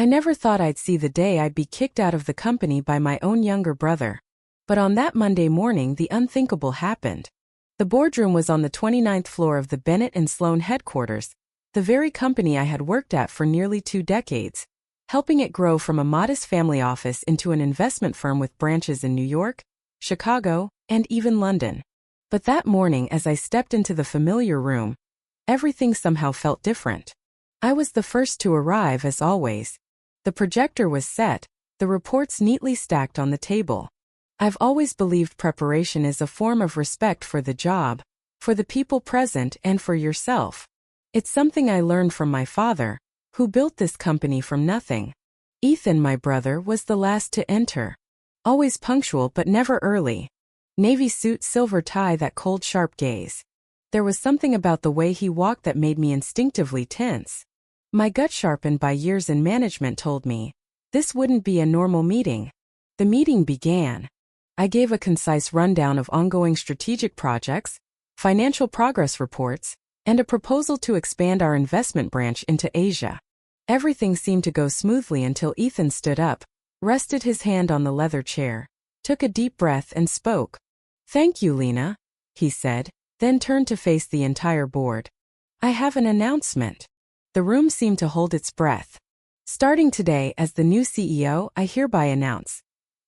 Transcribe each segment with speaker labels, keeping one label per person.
Speaker 1: I never thought I'd see the day I'd be kicked out of the company by my own younger brother. But on that Monday morning, the unthinkable happened. The boardroom was on the 29th floor of the Bennett and Sloan headquarters, the very company I had worked at for nearly 2 decades, helping it grow from a modest family office into an investment firm with branches in New York, Chicago, and even London. But that morning, as I stepped into the familiar room, everything somehow felt different. I was the first to arrive, as always. The projector was set, the reports neatly stacked on the table. I've always believed preparation is a form of respect for the job, for the people present, and for yourself. It's something I learned from my father, who built this company from nothing. Ethan, my brother, was the last to enter. Always punctual but never early. Navy suit, silver tie, that cold, sharp gaze. There was something about the way he walked that made me instinctively tense. My gut, sharpened by years in management, told me this wouldn't be a normal meeting. The meeting began. I gave a concise rundown of ongoing strategic projects, financial progress reports, and a proposal to expand our investment branch into Asia. Everything seemed to go smoothly until Ethan stood up, rested his hand on the leather chair, took a deep breath and spoke. "Thank you, Lena," he said, then turned to face the entire board. "I have an announcement." The room seemed to hold its breath. "Starting today as the new CEO, I hereby announce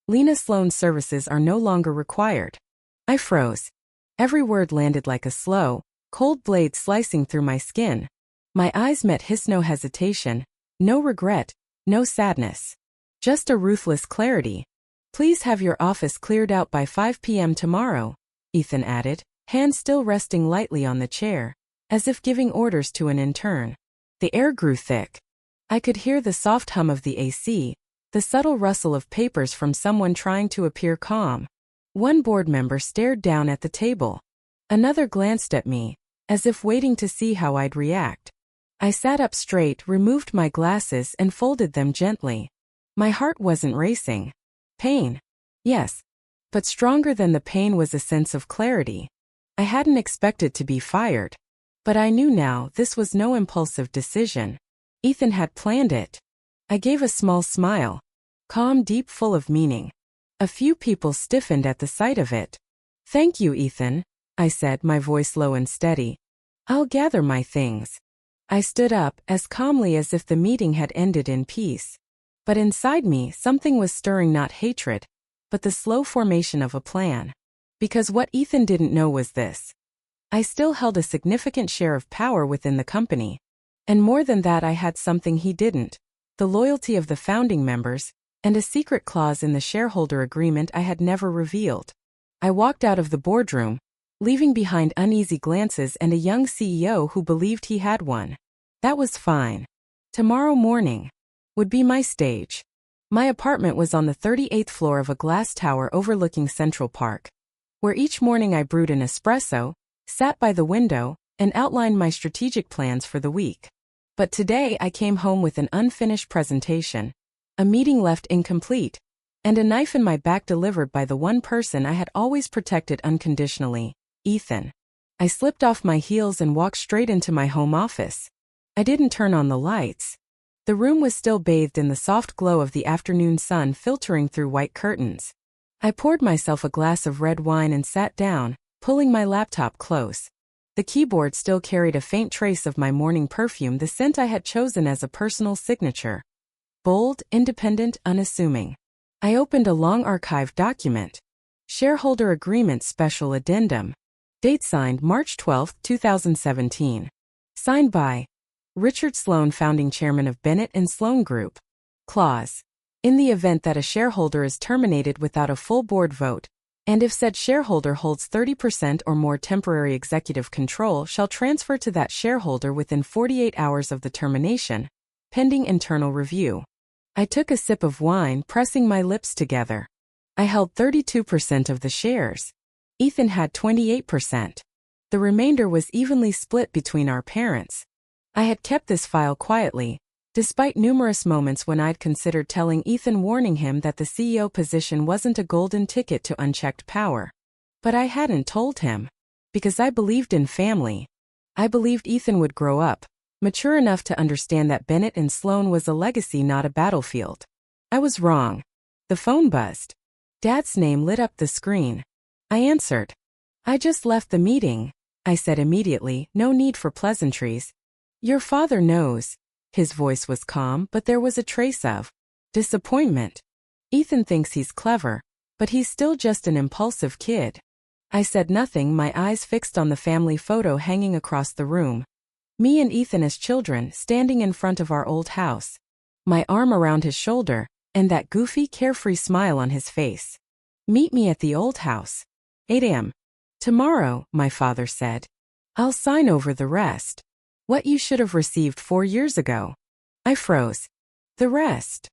Speaker 1: Lena Sloan's services are no longer required." I froze. Every word landed like a slow, cold blade slicing through my skin. My eyes met his, no hesitation, no regret, no sadness. Just a ruthless clarity. "Please have your office cleared out by 5 p.m. tomorrow," Ethan added, hand still resting lightly on the chair, as if giving orders to an intern. The air grew thick. I could hear the soft hum of the AC, the subtle rustle of papers from someone trying to appear calm. One board member stared down at the table. Another glanced at me, as if waiting to see how I'd react. I sat up straight, removed my glasses, and folded them gently. My heart wasn't racing. Pain. Yes. But stronger than the pain was a sense of clarity. I hadn't expected to be fired. But I knew now this was no impulsive decision. Ethan had planned it. I gave a small smile. Calm, deep, full of meaning. A few people stiffened at the sight of it. "Thank you, Ethan," I said, my voice low and steady. "I'll gather my things." I stood up, as calmly as if the meeting had ended in peace. But inside me, something was stirring, not hatred, but the slow formation of a plan. Because what Ethan didn't know was this. I still held a significant share of power within the company. And more than that, I had something he didn't. The loyalty of the founding members, and a secret clause in the shareholder agreement I had never revealed. I walked out of the boardroom, leaving behind uneasy glances and a young CEO who believed he had one. That was fine. Tomorrow morning would be my stage. My apartment was on the 38th floor of a glass tower overlooking Central Park, where each morning I brewed an espresso, sat by the window, and outlined my strategic plans for the week. But today I came home with an unfinished presentation, a meeting left incomplete, and a knife in my back delivered by the one person I had always protected unconditionally, Ethan. I slipped off my heels and walked straight into my home office. I didn't turn on the lights. The room was still bathed in the soft glow of the afternoon sun filtering through white curtains. I poured myself a glass of red wine and sat down, pulling my laptop close. The keyboard still carried a faint trace of my morning perfume, the scent I had chosen as a personal signature. Bold, independent, unassuming. I opened a long archived document. Shareholder Agreement Special Addendum. Date signed March 12, 2017. Signed by Richard Sloan, founding chairman of Bennett and Sloan Group. Clause. In the event that a shareholder is terminated without a full board vote, and if said shareholder holds 30% or more, temporary executive control shall transfer to that shareholder within 48 hours of the termination, pending internal review. I took a sip of wine, pressing my lips together. I held 32% of the shares. Ethan had 28%. The remainder was evenly split between our parents. I had kept this file quietly, despite numerous moments when I'd considered telling Ethan, warning him that the CEO position wasn't a golden ticket to unchecked power. But I hadn't told him. Because I believed in family. I believed Ethan would grow up, mature enough to understand that Bennett and Sloan was a legacy, not a battlefield. I was wrong. The phone buzzed. Dad's name lit up the screen. I answered. "I just left the meeting," I said immediately, no need for pleasantries. "Your father knows." His voice was calm, but there was a trace of disappointment. "Ethan thinks he's clever, but he's still just an impulsive kid." I said nothing, my eyes fixed on the family photo hanging across the room. Me and Ethan as children, standing in front of our old house. My arm around his shoulder, and that goofy, carefree smile on his face. "Meet me at the old house. 8 a.m. tomorrow," my father said. "I'll sign over the rest. What you should have received 4 years ago." I froze. "The rest?"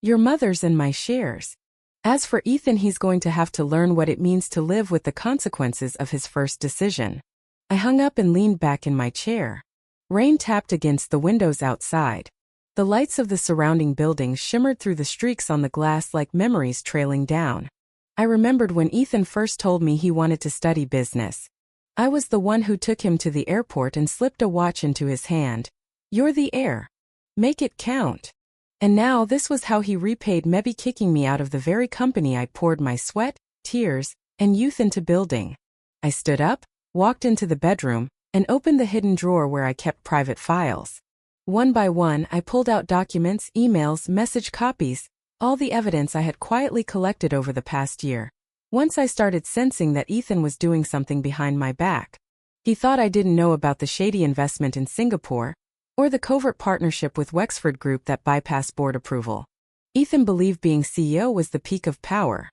Speaker 1: "Your mother's and my shares. As for Ethan, he's going to have to learn what it means to live with the consequences of his first decision." I hung up and leaned back in my chair. Rain tapped against the windows outside. The lights of the surrounding buildings shimmered through the streaks on the glass like memories trailing down. I remembered when Ethan first told me he wanted to study business. I was the one who took him to the airport and slipped a watch into his hand. "You're the heir. Make it count." And now this was how he repaid me, kicking me out of the very company I poured my sweat, tears, and youth into building. I stood up, walked into the bedroom, and opened the hidden drawer where I kept private files. One by one, I pulled out documents, emails, message copies, all the evidence I had quietly collected over the past year. Once I started sensing that Ethan was doing something behind my back. He thought I didn't know about the shady investment in Singapore, or the covert partnership with Wexford Group that bypassed board approval. Ethan believed being CEO was the peak of power.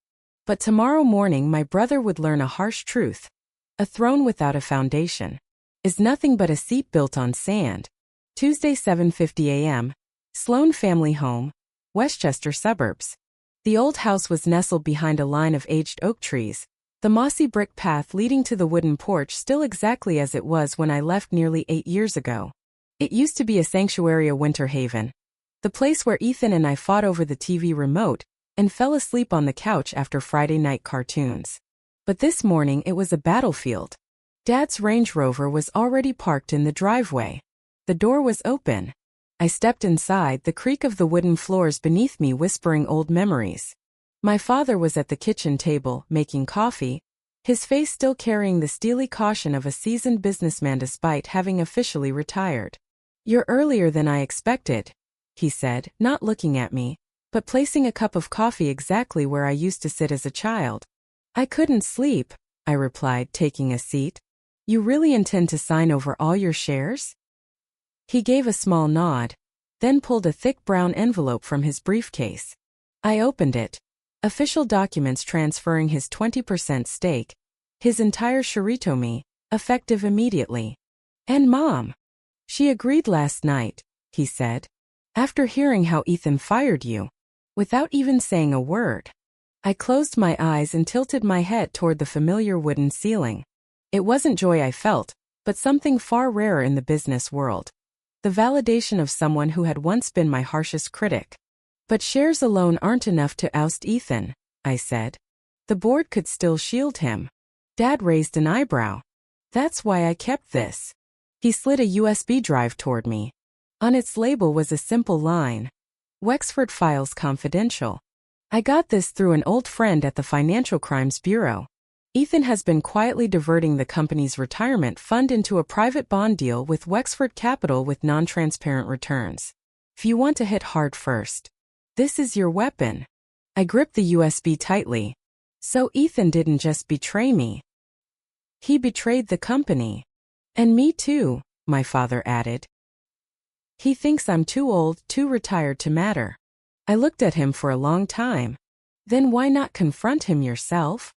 Speaker 1: But tomorrow morning my brother would learn a harsh truth. A throne without a foundation is nothing but a seat built on sand. Tuesday, 7:50 a.m. Sloan family home, Westchester suburbs. The old house was nestled behind a line of aged oak trees, the mossy brick path leading to the wooden porch still exactly as it was when I left nearly 8 years ago. It used to be a sanctuary, a winter haven. The place where Ethan and I fought over the TV remote and fell asleep on the couch after Friday night cartoons. But this morning it was a battlefield. Dad's Range Rover was already parked in the driveway. The door was open. I stepped inside, the creak of the wooden floors beneath me whispering old memories. My father was at the kitchen table, making coffee, his face still carrying the steely caution of a seasoned businessman despite having officially retired. "You're earlier than I expected," he said, not looking at me, but placing a cup of coffee exactly where I used to sit as a child. "I couldn't sleep," I replied, taking a seat. "You really intend to sign over all your shares?" He gave a small nod, then pulled a thick brown envelope from his briefcase. I opened it. Official documents transferring his 20% stake, his entire shiritomi, effective immediately. "And Mom. She agreed last night," he said. "After hearing how Ethan fired you." Without even saying a word. I closed my eyes and tilted my head toward the familiar wooden ceiling. It wasn't joy I felt, but something far rarer in the business world. The validation of someone who had once been my harshest critic. "But shares alone aren't enough to oust Ethan," I said. "The board could still shield him." Dad raised an eyebrow. "That's why I kept this." He slid a USB drive toward me. On its label was a simple line. "Wexford Files Confidential." I got this through an old friend at the Financial Crimes Bureau. Ethan has been quietly diverting the company's retirement fund into a private bond deal with Wexford Capital with non-transparent returns. If you want to hit hard first, this is your weapon. I gripped the USB tightly. So Ethan didn't just betray me. He betrayed the company. And me too, my father added. He thinks I'm too old, too retired to matter. I looked at him for a long time. Then why not confront him yourself?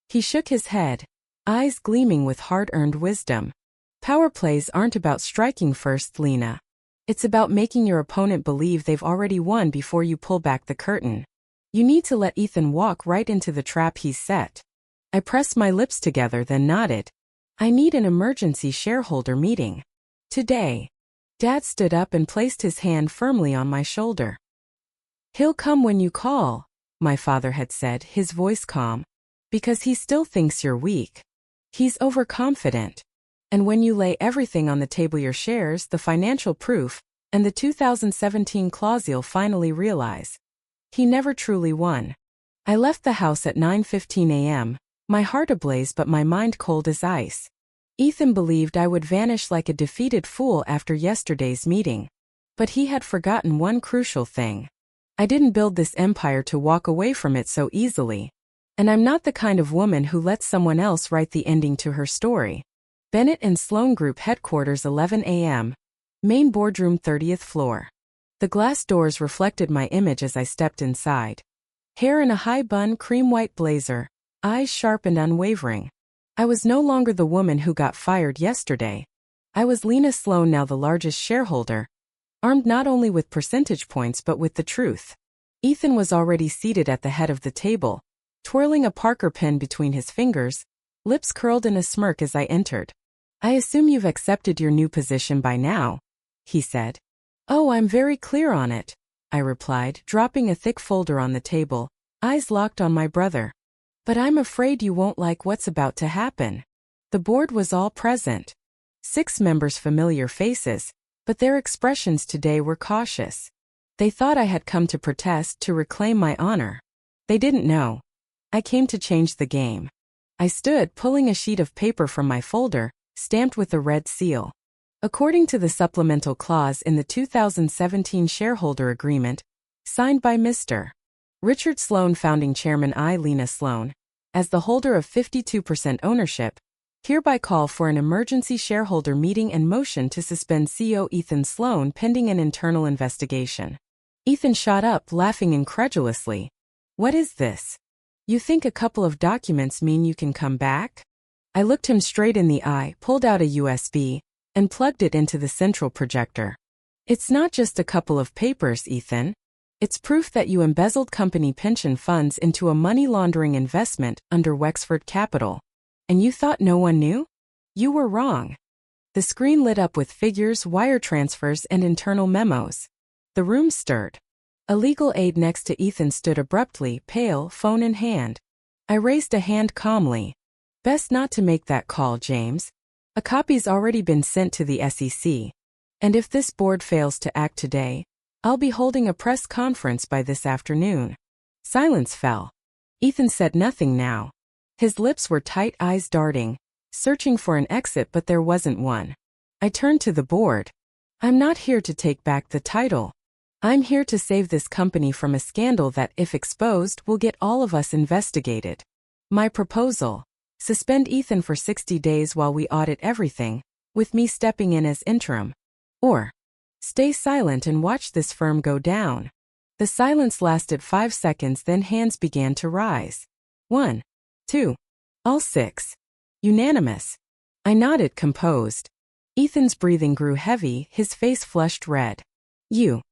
Speaker 1: He shook his head, eyes gleaming with hard-earned wisdom. Power plays aren't about striking first, Lena. It's about making your opponent believe they've already won before you pull back the curtain. You need to let Ethan walk right into the trap he's set. I pressed my lips together, then nodded. I need an emergency shareholder meeting. Today. Dad stood up and placed his hand firmly on my shoulder. He'll come when you call, my father had said, his voice calm. Because he still thinks you're weak. He's overconfident. And when you lay everything on the table, your shares, the financial proof, and the 2017 clause, you'll finally realize he never truly won. I left the house at 9:15 a.m., my heart ablaze but my mind cold as ice. Ethan believed I would vanish like a defeated fool after yesterday's meeting. But he had forgotten one crucial thing. I didn't build this empire to walk away from it so easily. And I'm not the kind of woman who lets someone else write the ending to her story. Bennett and Sloan Group headquarters, 11 a.m. Main boardroom, 30th floor. The glass doors reflected my image as I stepped inside. Hair in a high bun, cream white blazer, eyes sharp and unwavering. I was no longer the woman who got fired yesterday. I was Lena Sloan, now the largest shareholder, armed not only with percentage points but with the truth. Ethan was already seated at the head of the table, twirling a Parker pen between his fingers, lips curled in a smirk as I entered. "I assume you've accepted your new position by now," he said. "Oh, I'm very clear on it," I replied, dropping a thick folder on the table, eyes locked on my brother. "But I'm afraid you won't like what's about to happen." The board was all present. 6 members, familiar faces, but their expressions today were cautious. They thought I had come to protest, to reclaim my honor. They didn't know I came to change the game. I stood, pulling a sheet of paper from my folder, stamped with the red seal. According to the supplemental clause in the 2017 shareholder agreement, signed by Mr. Richard Sloan, founding chairman, I, Lena Sloan, as the holder of 52% ownership, hereby call for an emergency shareholder meeting and motion to suspend CEO Ethan Sloan pending an internal investigation. Ethan shot up, laughing incredulously. "What is this? You think a couple of documents mean you can come back?" I looked him straight in the eye, pulled out a USB, and plugged it into the central projector. "It's not just a couple of papers, Ethan. It's proof that you embezzled company pension funds into a money laundering investment under Wexford Capital. And you thought no one knew? You were wrong." The screen lit up with figures, wire transfers, and internal memos. The room stirred. A legal aide next to Ethan stood abruptly, pale, phone in hand. I raised a hand calmly. "Best not to make that call, James. A copy's already been sent to the SEC. And if this board fails to act today, I'll be holding a press conference by this afternoon." Silence fell. Ethan said nothing now. His lips were tight, eyes darting, searching for an exit, but there wasn't one. I turned to the board. "I'm not here to take back the title. I'm here to save this company from a scandal that, if exposed, will get all of us investigated. My proposal: suspend Ethan for 60 days while we audit everything, with me stepping in as interim. Or stay silent and watch this firm go down." The silence lasted 5 seconds, then hands began to rise. 1, 2, all 6. Unanimous. I nodded, composed. Ethan's breathing grew heavy, his face flushed red. You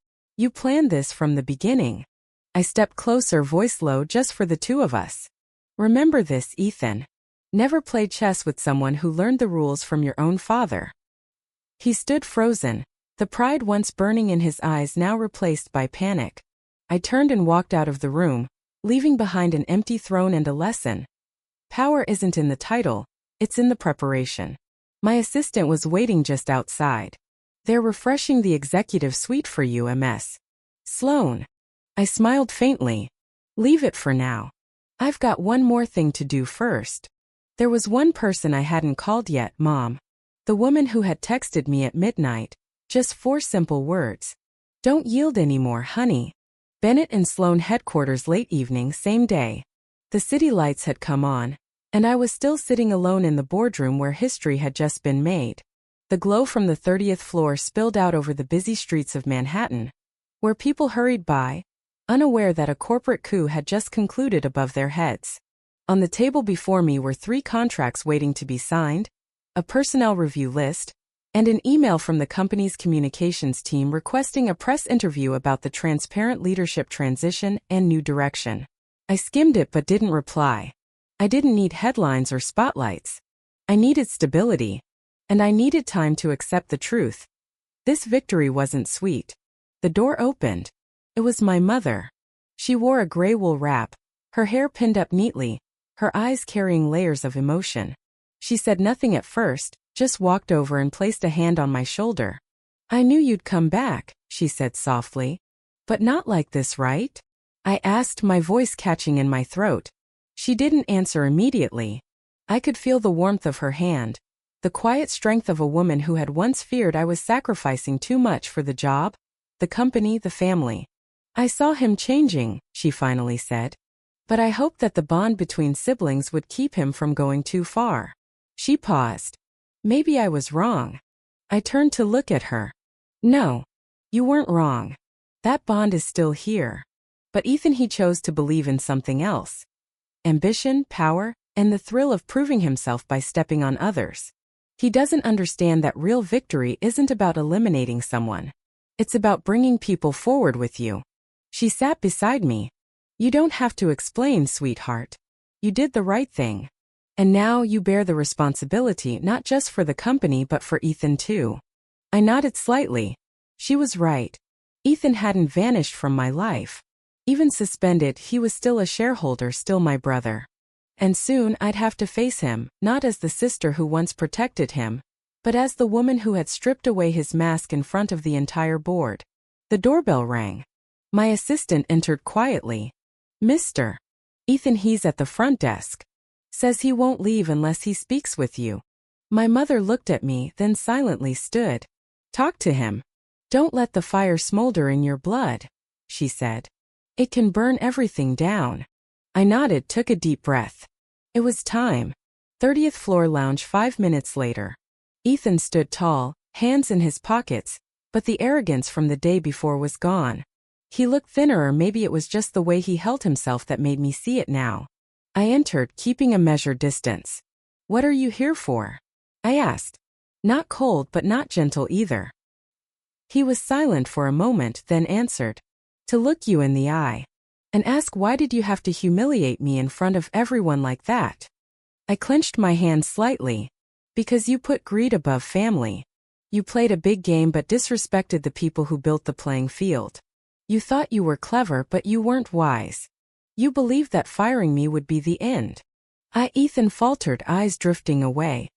Speaker 1: planned this from the beginning." I stepped closer, voice low, just for the two of us. "Remember this, Ethan. Never play chess with someone who learned the rules from your own father." He stood frozen, the pride once burning in his eyes now replaced by panic. I turned and walked out of the room, leaving behind an empty throne and a lesson. Power isn't in the title, it's in the preparation. My assistant was waiting just outside. "They're refreshing the executive suite for you, Ms. Sloan." I smiled faintly. "Leave it for now. I've got one more thing to do first." There was one person I hadn't called yet, Mom. The woman who had texted me at midnight. Just 4 simple words. "Don't yield anymore, honey." Bennett and Sloan headquarters, late evening, same day. The city lights had come on, and I was still sitting alone in the boardroom where history had just been made. The glow from the 30th floor spilled out over the busy streets of Manhattan, where people hurried by, unaware that a corporate coup had just concluded above their heads. On the table before me were 3 contracts waiting to be signed, a personnel review list, and an email from the company's communications team requesting a press interview about the transparent leadership transition and new direction. I skimmed it but didn't reply. I didn't need headlines or spotlights. I needed stability. And I needed time to accept the truth. This victory wasn't sweet. The door opened. It was my mother. She wore a gray wool wrap, her hair pinned up neatly, her eyes carrying layers of emotion. She said nothing at first, just walked over and placed a hand on my shoulder. "I knew you'd come back," she said softly. "But not like this, right?" I asked, my voice catching in my throat. She didn't answer immediately. I could feel the warmth of her hand, the quiet strength of a woman who had once feared I was sacrificing too much for the job, the company, the family. "I saw him changing," she finally said. "But I hoped that the bond between siblings would keep him from going too far." She paused. "Maybe I was wrong." I turned to look at her. "No, you weren't wrong. That bond is still here." But Ethan, he chose to believe in something else. Ambition, power, and the thrill of proving himself by stepping on others. He doesn't understand that real victory isn't about eliminating someone. It's about bringing people forward with you. She sat beside me. "You don't have to explain, sweetheart. You did the right thing. And now you bear the responsibility not just for the company but for Ethan too." I nodded slightly. She was right. Ethan hadn't vanished from my life. Even suspended, he was still a shareholder, still my brother. And soon I'd have to face him, not as the sister who once protected him, but as the woman who had stripped away his mask in front of the entire board. The doorbell rang. My assistant entered quietly. "Mr. Ethan, he's at the front desk. Says he won't leave unless he speaks with you." My mother looked at me, then silently stood. "Talk to him. Don't let the fire smolder in your blood," she said. "It can burn everything down." I nodded, took a deep breath. It was time. 30th floor lounge 5 minutes later. Ethan stood tall, hands in his pockets, but the arrogance from the day before was gone. He looked thinner, or maybe it was just the way he held himself that made me see it now. I entered, keeping a measured distance. "What are you here for?" I asked. Not cold but not gentle either. He was silent for a moment, then answered. "To look you in the eye. And ask, why did you have to humiliate me in front of everyone like that?" I clenched my hand slightly. "Because you put greed above family. You played a big game but disrespected the people who built the playing field. You thought you were clever but you weren't wise. You believed that firing me would be the end." Ethan faltered, eyes drifting away.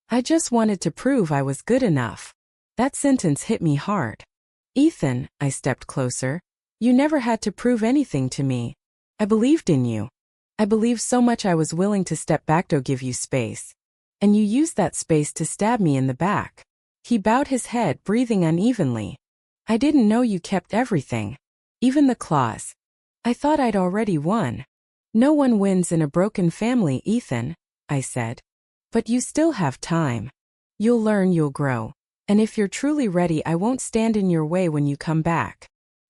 Speaker 1: "I just wanted to prove I was good enough." That sentence hit me hard. "Ethan," I stepped closer, "you never had to prove anything to me. I believed in you. I believed so much I was willing to step back to give you space. And you used that space to stab me in the back." He bowed his head, breathing unevenly. "I didn't know you kept everything. Even the claws. I thought I'd already won." "No one wins in a broken family, Ethan," I said. "But you still have time. You'll learn, you'll grow. And if you're truly ready, I won't stand in your way when you come back."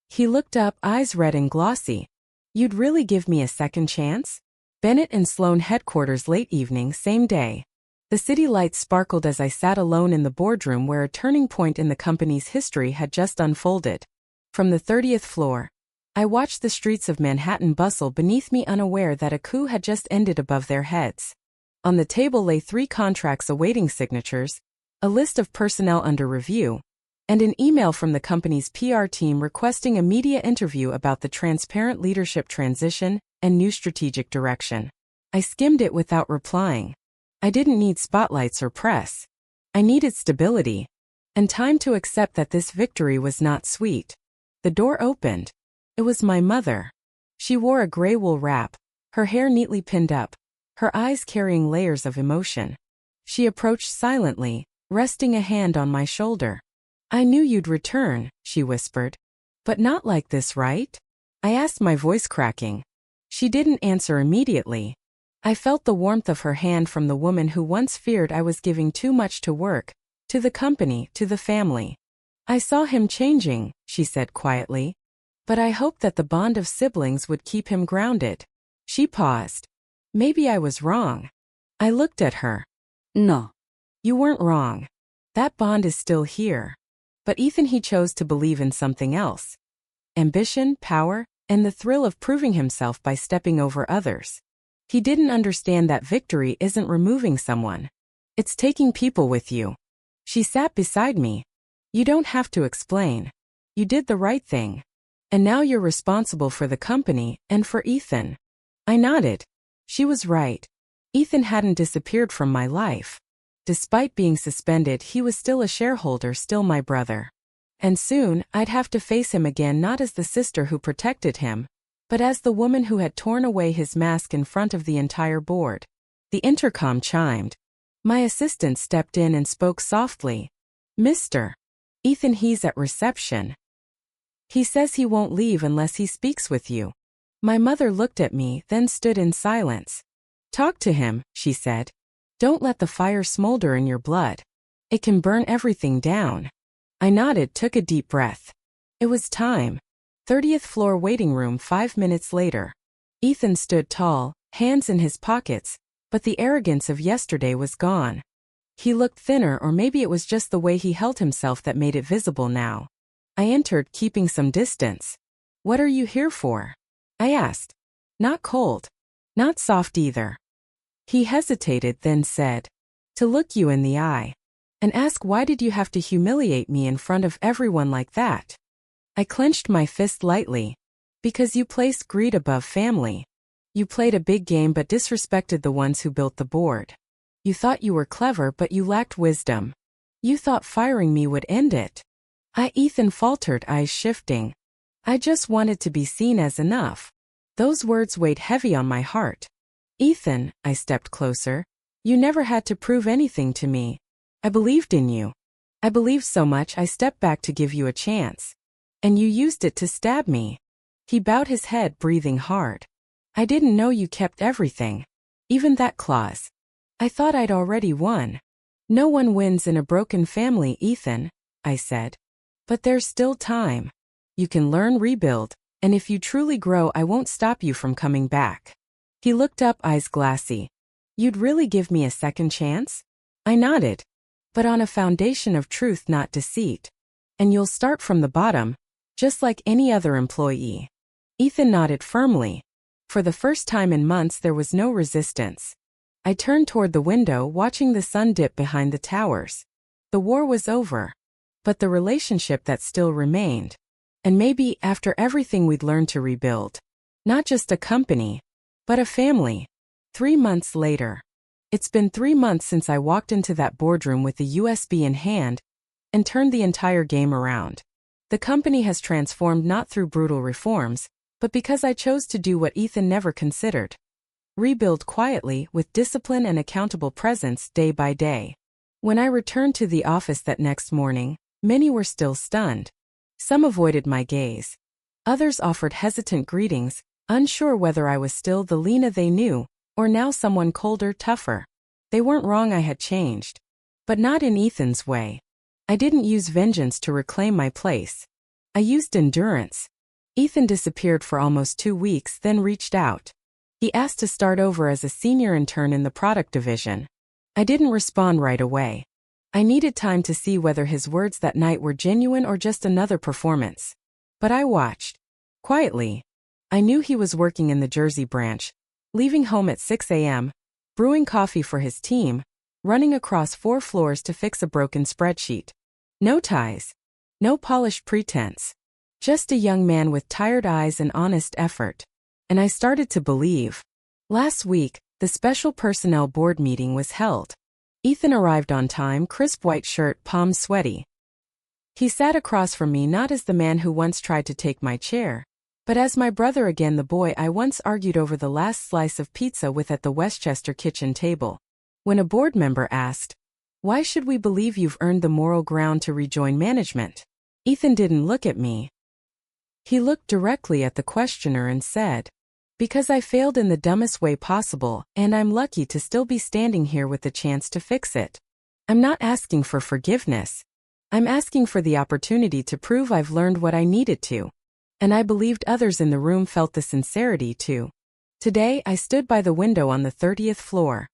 Speaker 1: He looked up, eyes red and glossy. "You'd really give me a second chance?" Bennett and Sloan headquarters, late evening, same day. The city lights sparkled as I sat alone in the boardroom where a turning point in the company's history had just unfolded. From the 30th floor, I watched the streets of Manhattan bustle beneath me, unaware that a coup had just ended above their heads. On the table lay 3 contracts awaiting signatures, a list of personnel under review, and an email from the company's PR team requesting a media interview about the transparent leadership transition and new strategic direction. I skimmed it without replying. I didn't need spotlights or press. I needed stability. And time to accept that this victory was not sweet. The door opened. It was my mother. She wore a gray wool wrap, her hair neatly pinned up, her eyes carrying layers of emotion. She approached silently, resting a hand on my shoulder. "I knew you'd return," she whispered. "But not like this, right?" I asked, my voice cracking. She didn't answer immediately. I felt the warmth of her hand, from the woman who once feared I was giving too much to work, to the company, to the family. "I saw him changing," she said quietly. "But I hoped that the bond of siblings would keep him grounded." She paused. "Maybe I was wrong." I looked at her. "No. You weren't wrong. That bond is still here." But Ethan, he chose to believe in something else. Ambition, power, and the thrill of proving himself by stepping over others. He didn't understand that victory isn't removing someone. It's taking people with you. She sat beside me. "You don't have to explain. You did the right thing. And now you're responsible for the company and for Ethan." I nodded. She was right. Ethan hadn't disappeared from my life. Despite being suspended, he was still a shareholder, still my brother. And soon, I'd have to face him again, not as the sister who protected him, but as the woman who had torn away his mask in front of the entire board. The intercom chimed. My assistant stepped in and spoke softly. "Mr. Ethan, he's at reception. He says he won't leave unless he speaks with you." My mother looked at me, then stood in silence. "Talk to him," she said. "Don't let the fire smolder in your blood. It can burn everything down." I nodded, took a deep breath. It was time. 30th floor waiting room 5 minutes later. Ethan stood tall, hands in his pockets, but the arrogance of yesterday was gone. He looked thinner, or maybe it was just the way he held himself that made it visible now. I entered, keeping some distance. "What are you here for?" I asked. Not cold. Not soft either. He hesitated, then said, "To look you in the eye. And ask, why did you have to humiliate me in front of everyone like that?" I clenched my fist lightly. "Because you placed greed above family. You played a big game but disrespected the ones who built the board. You thought you were clever but you lacked wisdom. You thought firing me would end it." Ethan faltered, eyes shifting. "I just wanted to be seen as enough." Those words weighed heavy on my heart. "Ethan," I stepped closer, "you never had to prove anything to me. I believed in you. I believed so much I stepped back to give you a chance. And you used it to stab me." He bowed his head, breathing hard. "I didn't know you kept everything. Even that clause. I thought I'd already won." "No one wins in a broken family, Ethan," I said. "But there's still time. You can learn, rebuild, and if you truly grow, I won't stop you from coming back." He looked up, eyes glassy. "You'd really give me a second chance?" I nodded. "But on a foundation of truth, not deceit. And you'll start from the bottom, just like any other employee." Ethan nodded firmly. For the first time in months, there was no resistance. I turned toward the window, watching the sun dip behind the towers. The war was over. But the relationship that still remained. And maybe, after everything we'd learned, to rebuild. Not just a company, but a family. 3 months later. It's been 3 months since I walked into that boardroom with the USB in hand and turned the entire game around. The company has transformed not through brutal reforms, but because I chose to do what Ethan never considered. Rebuild quietly, with discipline and accountable presence, day by day. When I returned to the office that next morning, many were still stunned. Some avoided my gaze. Others offered hesitant greetings, unsure whether I was still the Lena they knew, or now someone colder, tougher. They weren't wrong, I had changed. But not in Ethan's way. I didn't use vengeance to reclaim my place. I used endurance. Ethan disappeared for almost 2 weeks, then reached out. He asked to start over as a senior intern in the product division. I didn't respond right away. I needed time to see whether his words that night were genuine or just another performance. But I watched. Quietly. I knew he was working in the Jersey branch, leaving home at 6 a.m., brewing coffee for his team, running across 4 floors to fix a broken spreadsheet. No ties. No polished pretense. Just a young man with tired eyes and honest effort. And I started to believe. Last week, the special personnel board meeting was held. Ethan arrived on time, crisp white shirt, palms sweaty. He sat across from me, not as the man who once tried to take my chair, but as my brother again, the boy I once argued over the last slice of pizza with at the Westchester kitchen table. When a board member asked, "Why should we believe you've earned the moral ground to rejoin management?" Ethan didn't look at me. He looked directly at the questioner and said, "Because I failed in the dumbest way possible, and I'm lucky to still be standing here with the chance to fix it. I'm not asking for forgiveness. I'm asking for the opportunity to prove I've learned what I needed to." And I believed others in the room felt the sincerity too. Today, I stood by the window on the 30th floor,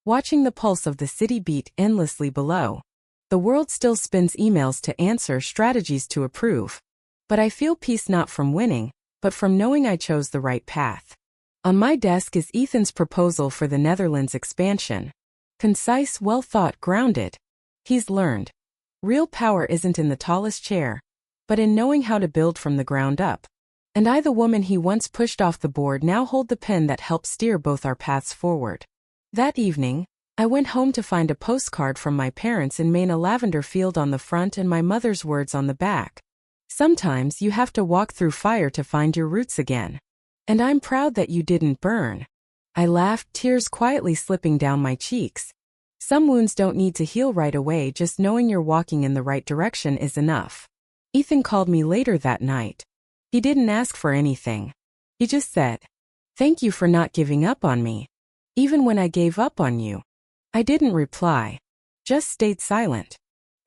Speaker 1: watching the pulse of the city beat endlessly below. The world still spins emails to answer, strategies to approve. But I feel peace not from winning, but from knowing I chose the right path. On my desk is Ethan's proposal for the Netherlands expansion. Concise, well thought, grounded. He's learned. Real power isn't in the tallest chair, but in knowing how to build from the ground up. And I, the woman he once pushed off the board, now hold the pen that helped steer both our paths forward. That evening, I went home to find a postcard from my parents in Maine, a lavender field on the front and my mother's words on the back. Sometimes you have to walk through fire to find your roots again. And I'm proud that you didn't burn. I laughed, tears quietly slipping down my cheeks. Some wounds don't need to heal right away, just knowing you're walking in the right direction is enough. Ethan called me later that night. He didn't ask for anything. He just said, "Thank you for not giving up on me. Even when I gave up on you." I didn't reply. Just stayed silent.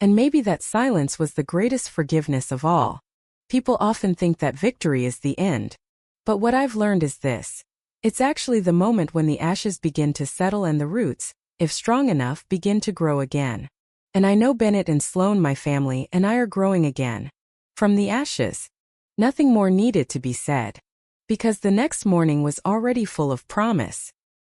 Speaker 1: And maybe that silence was the greatest forgiveness of all. People often think that victory is the end. But what I've learned is this. It's actually the moment when the ashes begin to settle and the roots, if strong enough, begin to grow again. And I know Bennett and Sloan, my family, and I are growing again. From the ashes. Nothing more needed to be said. Because the next morning was already full of promise.